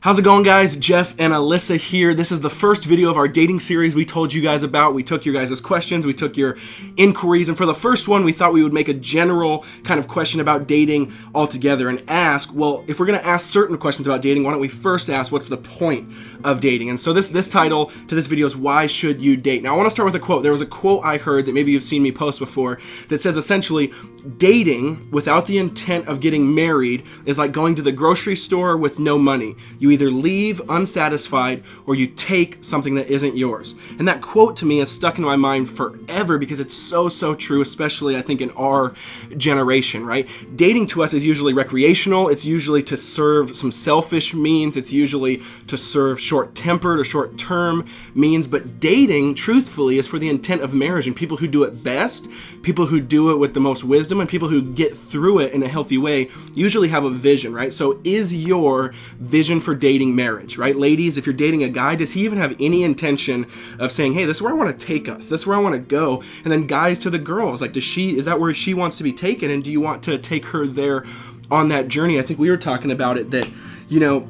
How's it going, guys? Jeff and Alyssa here. This is the first video of our dating series we told you guys about. We took your guys' questions, we took your inquiries, and for the first one, we thought we would make a general kind of question about dating altogether and ask, well, if we're going to ask certain questions about dating, why don't we first ask what's the point of dating? And so this title to this video is Why Should You Date? Now, I want to start with a quote. There was a quote I heard that maybe you've seen me post before that says essentially, dating without the intent of getting married is like going to the grocery store with no money. You either leave unsatisfied or you take something that isn't yours. And that quote to me has stuck in my mind forever because it's so true, especially I think in our generation, right? Dating to us is usually recreational. It's usually to serve some selfish means. It's usually to serve short-tempered or short-term means. But dating, truthfully, is for the intent of marriage. And people who do it best, people who do it with the most wisdom, and people who get through it in a healthy way usually have a vision, right? So is your vision for dating marriage, right? Ladies, if you're dating a guy, does he even have any intention of saying, hey, this is where I want to take us, this is where I want to go? And then guys to the girls, like, is that where she wants to be taken? And do you want to take her there on that journey? I think we were talking about it that, you know,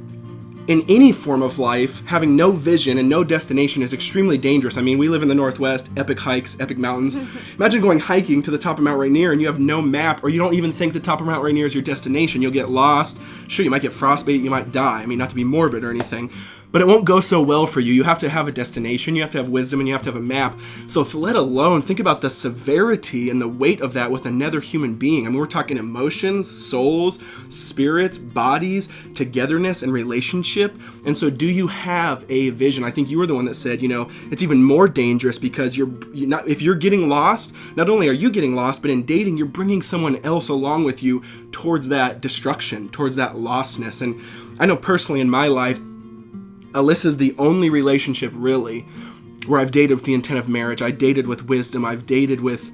in any form of life, having no vision and no destination is extremely dangerous. I mean, we live in the Northwest, epic hikes, epic mountains. Imagine going hiking to the top of Mount Rainier and you have no map, or you don't even think the top of Mount Rainier is your destination. You'll get lost. Sure, you might get frostbite, you might die. I mean, not to be morbid or anything, but it won't go so well for you. You have to have a destination, you have to have wisdom, and you have to have a map. So let alone think about the severity and the weight of that with another human being. I mean, we're talking emotions, souls, spirits, bodies, togetherness, and relationship. And so do you have a vision? I think you were the one that said, you know, it's even more dangerous because if you're getting lost, not only are you getting lost, but in dating, you're bringing someone else along with you towards that destruction, towards that lostness. And I know personally in my life, Alyssa's the only relationship really where I've dated with the intent of marriage. I dated with wisdom. I've dated with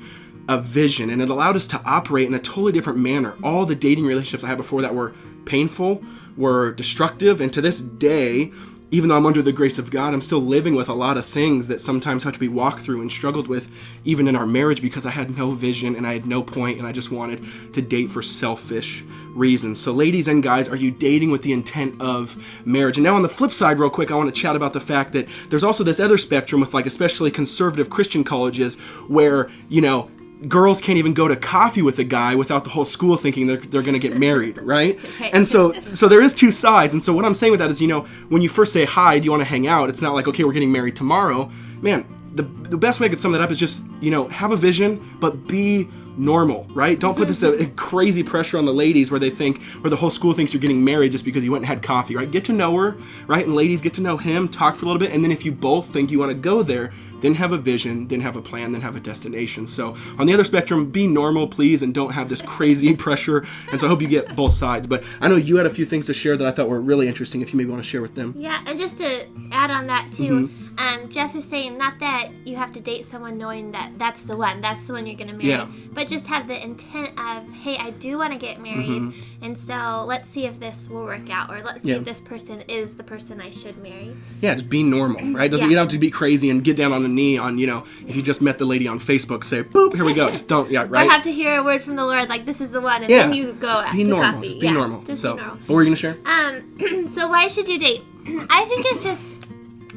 a vision, and it allowed us to operate in a totally different manner. All the dating relationships I had before that were painful, were destructive, and to this day, even though I'm under the grace of God, I'm still living with a lot of things that sometimes have to be walked through and struggled with even in our marriage because I had no vision and I had no point and I just wanted to date for selfish reasons. So ladies and guys, are you dating with the intent of marriage? And now on the flip side, real quick, I want to chat about the fact that there's also this other spectrum with like especially conservative Christian colleges where, you know, girls can't even go to coffee with a guy without the whole school thinking they're going to get married, right? Okay. And so there is two sides. And so what I'm saying with that is, you know, when you first say, hi, do you want to hang out? It's not like, okay, we're getting married tomorrow. Man, the best way I could sum that up is just, you know, have a vision, but be normal, right? Don't put this crazy pressure on the ladies where they think, where the whole school thinks you're getting married just because you went and had coffee, right? Get to know her, right? And ladies, get to know him, talk for a little bit, and then if you both think you want to go there, then have a vision, then have a plan, then have a destination. So on the other spectrum, be normal, please, and don't have this crazy pressure. And so I hope you get both sides. But I know you had a few things to share that I thought were really interesting, if you maybe want to share with them. Yeah, and just to add on that too, Jeff is saying not that you have to date someone knowing that that's the one you're going to marry, but just have the intent of, hey, I do want to get married, and so let's see if this will work out, or let's see if this person is the person I should marry. Yeah, just be normal, right? You don't have to be crazy and get down on a knee on, you know, if you just met the lady on Facebook, say, boop, here we go. Just don't, right? Or have to hear a word from the Lord, like, this is the one, and then you go just be to normal. coffee. Just be normal. Just so, be normal. What were you going to share? So why should you date? I think it's just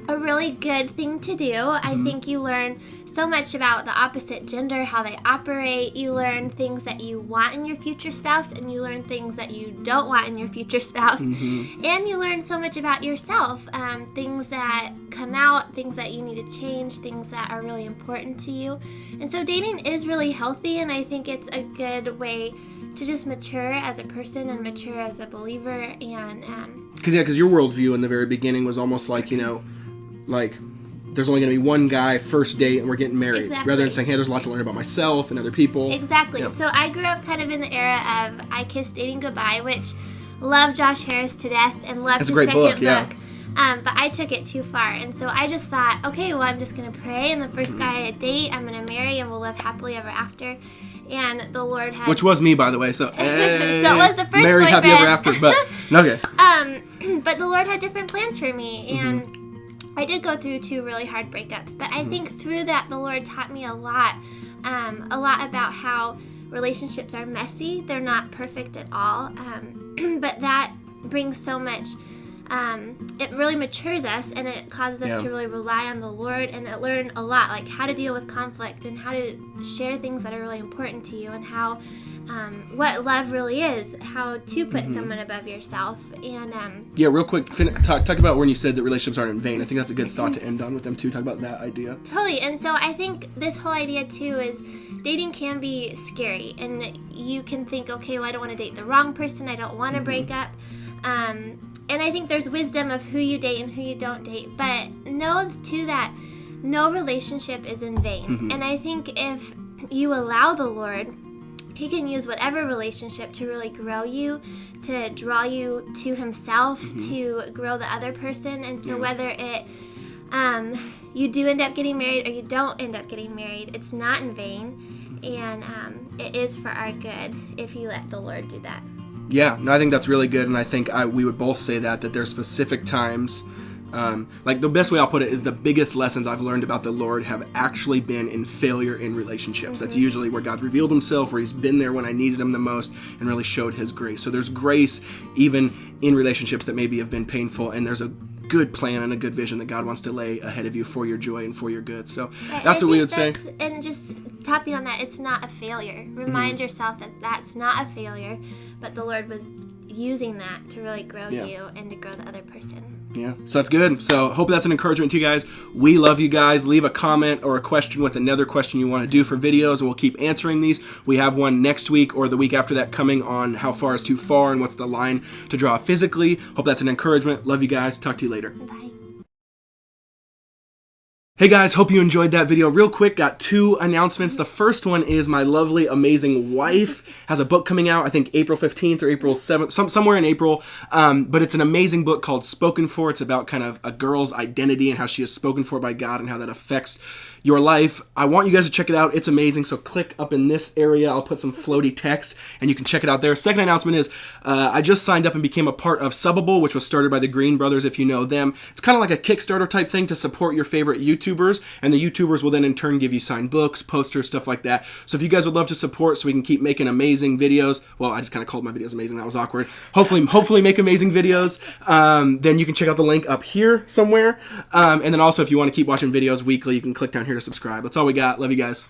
a really good thing to do. I think you learn so much about the opposite gender, how they operate. You learn things that you want in your future spouse, and you learn things that you don't want in your future spouse. And you learn so much about yourself, things that come out, things that you need to change, things that are really important to you. And so dating is really healthy, and I think it's a good way to just mature as a person and mature as a believer. And because your worldview in the very beginning was almost like, you know, like there's only going to be one guy, first date, and we're getting married. Exactly. Rather than saying, hey, there's a lot to learn about myself and other people. Exactly. Yeah. So I grew up kind of in the era of I Kissed Dating Goodbye, which love Josh Harris to death and love his second book. But I took it too far. And so I just thought, okay, well, I'm just going to pray, and the first guy I date, I'm going to marry, and we'll live happily ever after. And the Lord had... Which was me, by the way. So, hey, so it was the first married, boyfriend. happy ever after. But, okay. But the Lord had different plans for me. And I did go through 2 really hard breakups. But I think through that, the Lord taught me a lot about how relationships are messy. They're not perfect at all. But that brings so much it really matures us, and it causes us to really rely on the Lord and learn a lot, like how to deal with conflict and how to share things that are really important to you, and how what love really is, how to put someone above yourself. And real quick, talk about when you said that relationships aren't in vain. I think that's a good thought to end on with them too. Talk about that idea. Totally. And so I think this whole idea too is dating can be scary, and you can think, okay, well, I don't want to date the wrong person, I don't want to break up. And I think there's wisdom of who you date and who you don't date, but know too that no relationship is in vain. And I think if you allow the Lord, He can use whatever relationship to really grow you, to draw you to Himself, to grow the other person. And so whether it you do end up getting married or you don't end up getting married, it's not in vain, and it is for our good if you let the Lord do that. Yeah, no, I think that's really good, and I think we would both say that there's specific times, like the best way I'll put it is the biggest lessons I've learned about the Lord have actually been in failure in relationships. That's usually where God revealed Himself, where He's been there when I needed Him the most and really showed His grace. So there's grace even in relationships that maybe have been painful, and there's a good plan and a good vision that God wants to lay ahead of you for your joy and for your good. So that's what we would say. And just tapping on that, it's not a failure. Remind yourself that that's not a failure, but the Lord was using that to really grow you and to grow the other person. Yeah, so that's good. So hope that's an encouragement to you guys. We love you guys. Leave a comment or a question with another question you want to do for videos, and we'll keep answering these. We have one next week or the week after that coming on how far is too far and what's the line to draw physically. Hope that's an encouragement. Love you guys. Talk to you later. Bye. Hey guys, hope you enjoyed that video. Real quick, got two announcements. The first one is my lovely, amazing wife has a book coming out, I think April 15th or April 7th, somewhere in April. But it's an amazing book called Spoken For. It's about kind of a girl's identity and how she is spoken for by God and how that affects your life. I want you guys to check it out. It's amazing. So click up in this area. I'll put some floaty text and you can check it out there. Second announcement is I just signed up and became a part of Subbable, which was started by the Green Brothers, if you know them. It's kind of like a Kickstarter type thing to support your favorite YouTubers, and the YouTubers will then in turn give you signed books, posters, stuff like that. So if you guys would love to support so we can keep making amazing videos, well, I just kind of called my videos amazing. That was awkward. Hopefully make amazing videos. Then you can check out the link up here somewhere. And then also if you want to keep watching videos weekly, you can click down here to subscribe. That's all we got. Love you guys.